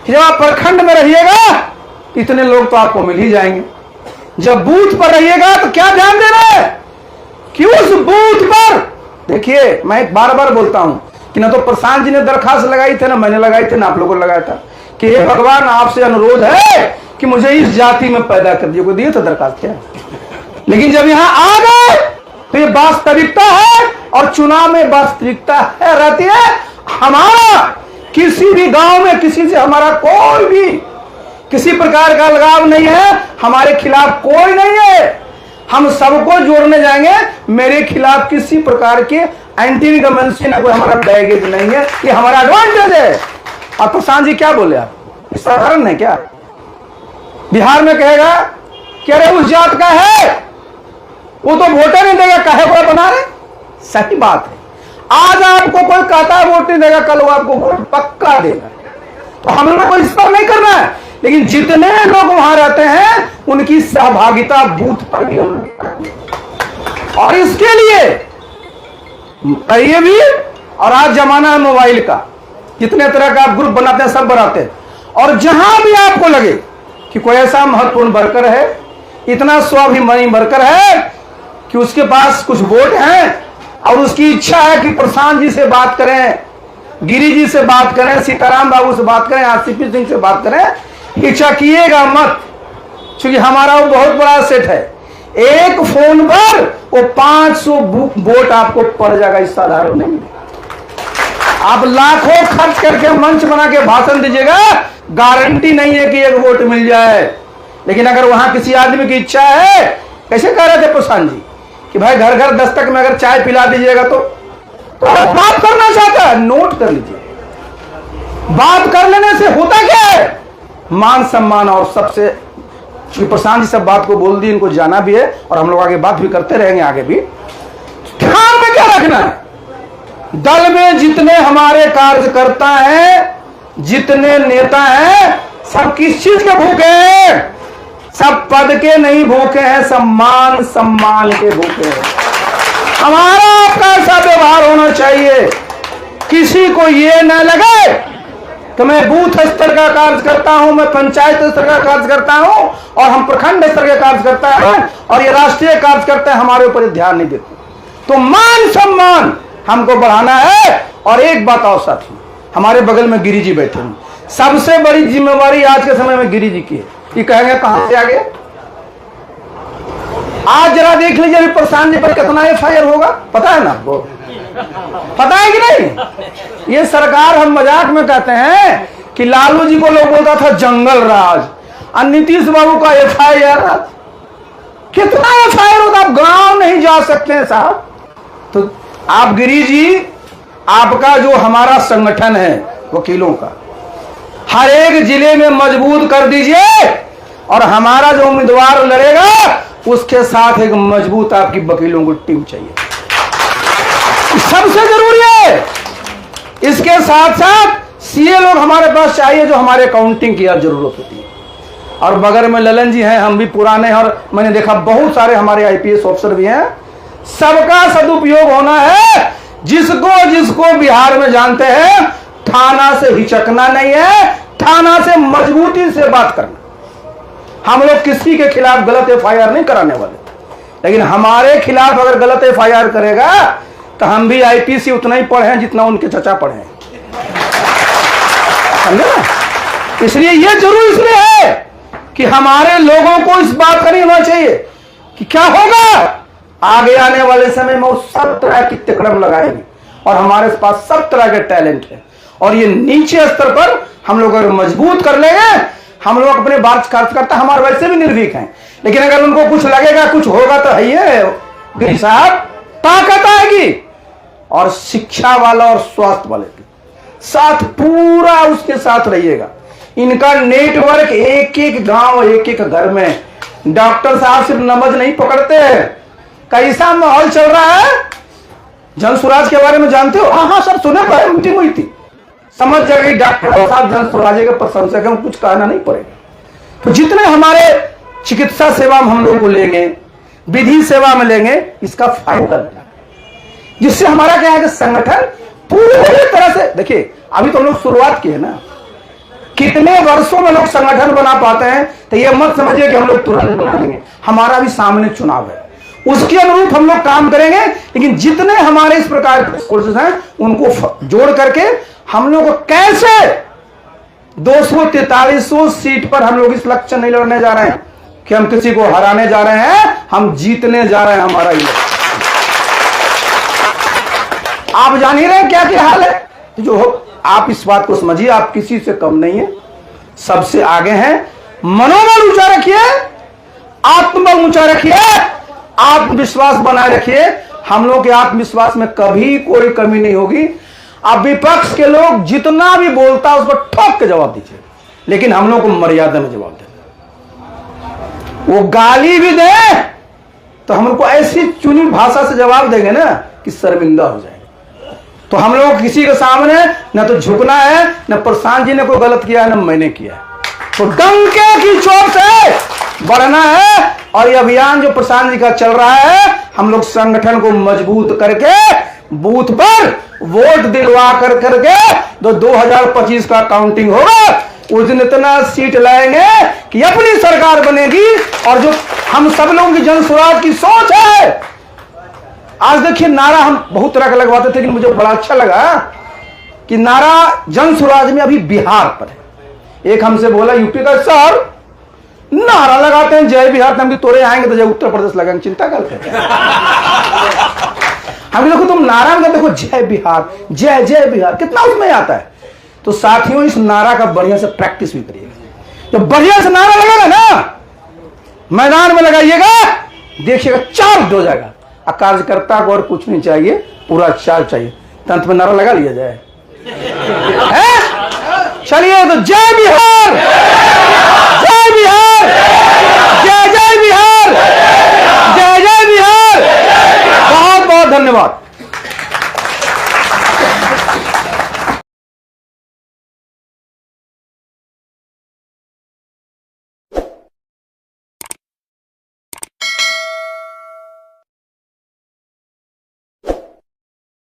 कि जब आप प्रखंड में रहिएगा इतने लोग तो आपको मिल ही जाएंगे। जब बूथ पर रहिएगा तो क्या ध्यान देना है कि उस बूथ पर, देखिए मैं बार बार बोलता हूं कि ना तो प्रशांत जी ने दरखास्त लगाई थी, ना मैंने लगाई थी, ना आप लोगों ने लगाया था कि हे भगवान आपसे अनुरोध है कि मुझे इस जाति में पैदा कर दिए। कोई दिए तो दरखास्त क्या? लेकिन जब यहां आ गए तो ये वास्तविकता है, और चुनाव में वास्तविकता है रहती है। हमारा किसी भी गांव में किसी से हमारा कोई भी किसी प्रकार का लगाव नहीं है, हमारे खिलाफ कोई नहीं है। हम सबको जोड़ने जाएंगे। मेरे खिलाफ किसी प्रकार के एंटी इनकम्बेंसी ना कोई हमारा बैगेज नहीं है, ये हमारा एडवांटेज है। और प्रशांत जी क्या बोले आप, साधारण है क्या? बिहार में कहेगा कि अरे उस जात का है, वो तो वोटर नहीं देगा, काहे को बना रहे? सही बात है। आज आपको कोई कहता है वोट नहीं देगा, कल वो आपको वोट पक्का देगा। तो हम लोग को इस पर नहीं करना है, लेकिन जितने लोग वहां रहते हैं उनकी सहभागिता बूथ पर भी और इसके लिए ये भी। और आज जमाना है मोबाइल का, जितने तरह का आप ग्रुप बनाते हैं सब बनाते हैं, और जहां भी आपको लगे कि कोई ऐसा महत्वपूर्ण वर्कर है, इतना स्वाभिमानी वर्कर है कि उसके पास कुछ वोट हैं और उसकी इच्छा है कि प्रशांत जी से बात करें, गिरी जी से बात करें, सीताराम बाबू से बात करें, आसिफी सिंह से बात करें, इच्छा किएगा मत, क्योंकि हमारा वो बहुत बड़ा सेट है। एक फोन पर वो 500 वोट आपको पड़ जाएगा, इस साधारण नहीं। आप लाखों खर्च करके मंच बना के भाषण दीजिएगा, गारंटी नहीं है कि एक वोट मिल जाए। लेकिन अगर वहां किसी आदमी की इच्छा है, कैसे कह रहे थे प्रशांत जी कि भाई घर घर दस्तक में अगर चाय पिला दीजिएगा तो बात करना चाहता है, नोट कर लीजिए। बात कर लेने से होता क्या है? मान सम्मान। और सबसे, प्रशांत जी सब बात को बोल दी, इनको जाना भी है और हम लोग आगे बात भी करते रहेंगे आगे भी। ध्यान में क्या रखना है, दल में जितने हमारे कार्यकर्ता हैं, जितने नेता हैं, सब किस चीज के भूखे हैं? सब पद के नहीं भूखे हैं, सम्मान सम्मान के भूखे हैं। हमारा आपका ऐसा व्यवहार होना चाहिए, किसी को ये न लगे कि मैं बूथ स्तर का कार्य करता हूं, मैं पंचायत स्तर का कार्य करता हूं, और हम प्रखंड स्तर के कार्य करता है और ये राष्ट्रीय कार्य करते हैं, हमारे ऊपर ध्यान नहीं देते। तो मान सम्मान हमको बढ़ाना है। और एक बात और साथी, हमारे बगल में गिरी जी बैठे हैं, सबसे बड़ी जिम्मेवारी आज के समय में गिरी जी की है। ये कहेंगे कहां से आगे? आज जरा देख लीजिए प्रशांत जी पर कितना एफआईआर होगा, पता है ना आपको? पता है कि नहीं? ये सरकार, हम मजाक में कहते हैं कि लालू जी को लोग बोलता था जंगल राज, और नीतीश बाबू का एफआईआर। कितना एफआईआर होता, आप गांव नहीं जा सकते हैं साहब। तो आप गिरी जी, आपका जो हमारा संगठन है वकीलों का, हर एक जिले में मजबूत कर दीजिए, और हमारा जो उम्मीदवार लड़ेगा उसके साथ एक मजबूत आपकी वकीलों की टीम चाहिए, सबसे जरूरी है। इसके साथ साथ सीए लोग हमारे पास चाहिए, जो हमारे काउंटिंग की जरूरत होती है। और बगल में ललन जी हैं, हम भी पुराने, और मैंने देखा बहुत सारे हमारे आईपीएस ऑफिसर भी हैं। सबका सदुपयोग होना है। जिसको जिसको बिहार में जानते हैं, थाना से हिचकना नहीं है, थाना से मजबूती से बात करना। हम लोग किसी के खिलाफ गलत एफआईआर नहीं कराने वाले, लेकिन हमारे खिलाफ अगर गलत एफआईआर करेगा तो हम भी आईपीसी उतना ही पढ़े हैं जितना उनके चचा पढ़े हैं, समझे ना? इसलिए ये जरूर इसलिए है कि हमारे लोगों को इस बात का नहीं होना चाहिए कि क्या होगा आगे आने वाले समय में। वो सब तरह की तिकड़म लगाएंगे, और हमारे पास सब तरह के टैलेंट है। और ये नीचे स्तर पर हम लोग अगर मजबूत कर लेंगे, हम लोग अपने बात कार्यकर्ता हमारे वैसे भी निर्भीक हैं, लेकिन अगर उनको कुछ लगेगा, कुछ होगा, तो है साहब ताकत आएगी। और शिक्षा वाला और स्वास्थ्य वाले के साथ पूरा उसके साथ रहिएगा। इनका नेटवर्क एक एक गांव, एक एक घर में। डॉक्टर साहब सिर्फ नब्ज नहीं पकड़ते हैं, कैसा माहौल चल रहा है। जन स्वराज के बारे में जानते हो? हाँ सर, सुने पर मीटिंग हुई थी, समझ जाएगी डॉक्टर साहब जन स्वराज के प्रशंसक हैं, कुछ कहना नहीं पड़ेगा। तो जितने हमारे चिकित्सा सेवा में हम लोग को लेंगे, विधि सेवा में लेंगे, इसका फायदा लेना, जिससे हमारा क्या है कि संगठन पूरी तरह से, देखिए अभी तो हम लोग शुरुआत की है ना, कितने वर्षों में लोग संगठन बना पाते हैं, तो ये मत समझिए कि हम लोग तुरंत बना देंगे। हमारा भी सामने चुनाव है, उसके अनुरूप हम लोग काम करेंगे। लेकिन जितने हमारे इस प्रकार के कोर्सेज हैं उनको जोड़ करके हम लोग को कैसे 243 सीट पर हम लोग इस लक्ष्य नहीं लड़ने जा रहे हैं कि हम किसी को हराने जा रहे हैं, हम जीतने जा रहे हैं। हमारा ये आप जान ही रहे हैं क्या क्या हाल है। जो आप इस बात को समझिए, आप किसी से कम नहीं है, सबसे आगे हैं। मनोबल ऊंचा रखिए, आत्मबल ऊंचा रखिए, आत्मविश्वास बनाए रखिए। हम लोग के आत्मविश्वास में कभी कोई कमी नहीं होगी। अब विपक्ष के लोग जितना भी बोलता है उसको ठोक के जवाब दीजिए, लेकिन हम लोग को मर्यादा में जवाब देना। वो गाली भी दे तो हम लोग को ऐसी चुनी भाषा से जवाब देंगे ना कि शर्मिंदा हो जाएंगे। तो हम लोग किसी के सामने न तो झुकना है, न प्रशांत जी ने कोई गलत किया है, न मैंने किया है। तो डंके की चोट से बढ़ना है। और ये अभियान जो प्रशांत जी का चल रहा है, हम लोग संगठन को मजबूत करके बूथ पर वोट दिलवा कर करके 2025 का काउंटिंग होगा। उस दिन इतना सीट लाएंगे कि अपनी सरकार बनेगी। और जो हम सब लोगों की जन स्वराज की सोच है, आज देखिए नारा हम बहुत तरह का लगवाते थे, लेकिन मुझे बड़ा अच्छा लगा कि नारा जन स्वराज में अभी बिहार पर है। एक हमसे बोला यूपी का, सर नारा लगाते हैं जय बिहार, हम तोरे आएंगे तो जय उत्तर प्रदेश लगाएंगे, चिंता करते हैं। हम देखो तुम नारा में देखो जय बिहार, जय जय बिहार, कितना उसमें आता है। तो साथियों इस नारा का बढ़िया से प्रैक्टिस भी करिएगा। जब बढ़िया से नारा लगेगा ना, मैदान में लगाइएगा, देखिएगा चार्ज हो जाएगा। कार्यकर्ता को और कुछ नहीं चाहिए, पूरा चार्ज चाहिए। तंत्र में नारा लगा लिया जाए। चलिए तो जय बिहार, जय बिहार, जय जय बिहार, जय जय बिहार। बहुत बहुत धन्यवाद।